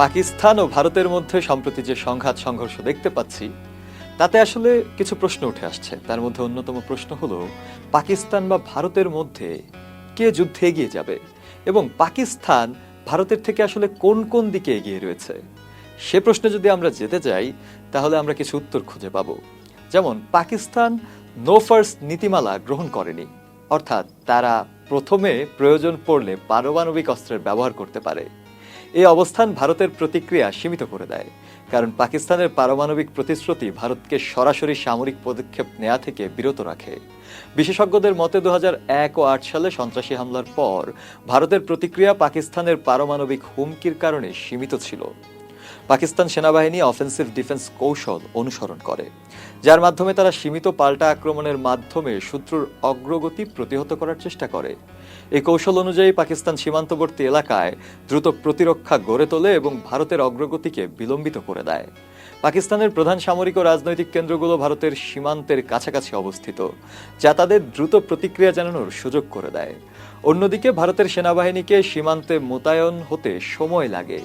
পাকিস্তান ও ভারতের মধ্যে সম্প্রতি যে সংঘাত সংঘর্ষ দেখতে পাচ্ছি তাতে আসলে কিছু প্রশ্ন উঠে আসছে। তার মধ্যে অন্যতম প্রশ্ন হলো পাকিস্তান বা ভারতের মধ্যে কে যুদ্ধে এগিয়ে যাবে এবং পাকিস্তান ভারতের থেকে আসলে কোন কোন দিকে এগিয়ে রয়েছে। সে প্রশ্নে যদি আমরা যেতে যাই তাহলে আমরা কিছু উত্তর খুঁজে পাবো। যেমন পাকিস্তান নো ফার্স্ট নীতিমালা গ্রহণ করেনি, অর্থাৎ তারা প্রথমে প্রয়োজন পড়লে পারমাণবিক অস্ত্রের ব্যবহার করতে পারে। এই অবস্থান ভারতের প্রতিক্রিয়া সীমিত করে দেয়, কারণ পাকিস্তানের পারমাণবিক প্রতিশ্রুতি ভারতকে সরাসরি সামরিক পদক্ষেপ নেওয়া থেকে বিরত রাখে। বিশেষজ্ঞদের মতে 2001 ও 2008 সালে সন্ত্রাসী হামলার পর ভারতের প্রতিক্রিয়া পাকিস্তানের পারমাণবিক হুমকির কারণে সীমিত ছিল। পাকিস্তান সেনাবাহিনী অফেন্সিভ ডিফেন্স কৌশল অনুসরণ করে, যার মাধ্যমে তারা সীমিত পাল্টা আক্রমণের মাধ্যমে শত্রুর অগ্রগতি প্রতিহত করার চেষ্টা করে। এই কৌশল অনুযায়ী পাকিস্তান সীমান্তবর্তী এলাকায় দ্রুত প্রতিরক্ষা গড়ে তোলে এবং ভারতের অগ্রগতিকে বিলম্বিত করে দেয়। পাকিস্তানের প্রধান সামরিক ও রাজনৈতিক কেন্দ্রগুলো ভারতের সীমান্তের কাছাকাছি অবস্থিত, যা তাদের দ্রুত প্রতিক্রিয়া জানানোর সুযোগ করে দেয়। অন্যদিকে ভারতের সেনাবাহিনীকে সীমান্তে মোতায়েন হতে সময় লাগে,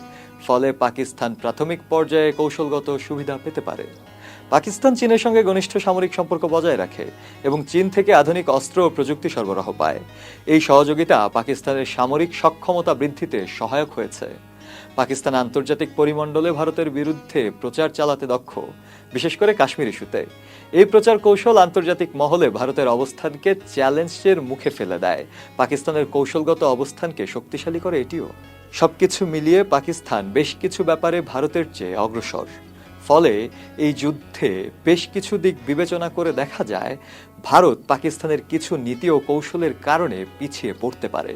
ফলে পাকিস্তান প্রাথমিক পর্যায়ে কৌশলগত সুবিধা পেতে পারে। পাকিস্তান চীনের সঙ্গে ঘনিষ্ঠ সামরিক সম্পর্ক বজায় রাখে এবং চীন থেকে আধুনিক অস্ত্র ও প্রযুক্তি সরবরাহ পায়। এই সহযোগিতা পাকিস্তানের সামরিক সক্ষমতা বৃদ্ধিতে সহায়ক হয়েছে। পাকিস্তান আন্তর্জাতিক পরিমণ্ডলে ভারতের বিরুদ্ধে প্রচার চালাতে দক্ষ, বিশেষ করে কাশ্মীর ইস্যুতে। এই প্রচার কৌশল আন্তর্জাতিক মহলে ভারতের অবস্থানকে চ্যালেঞ্জের মুখে ফেলে দেয়। পাকিস্তানের কৌশলগত অবস্থানকে শক্তিশালী করে এটিও। সবকিছু মিলিয়ে পাকিস্তান বেশ কিছু ব্যাপারে ভারতের চেয়ে অগ্রসর। ফলে এই যুদ্ধে বেশ কিছু দিক বিবেচনা করে দেখা যায় ভারত পাকিস্তানের কিছু নীতি ও কৌশলের কারণে পিছিয়ে পড়তে পারে।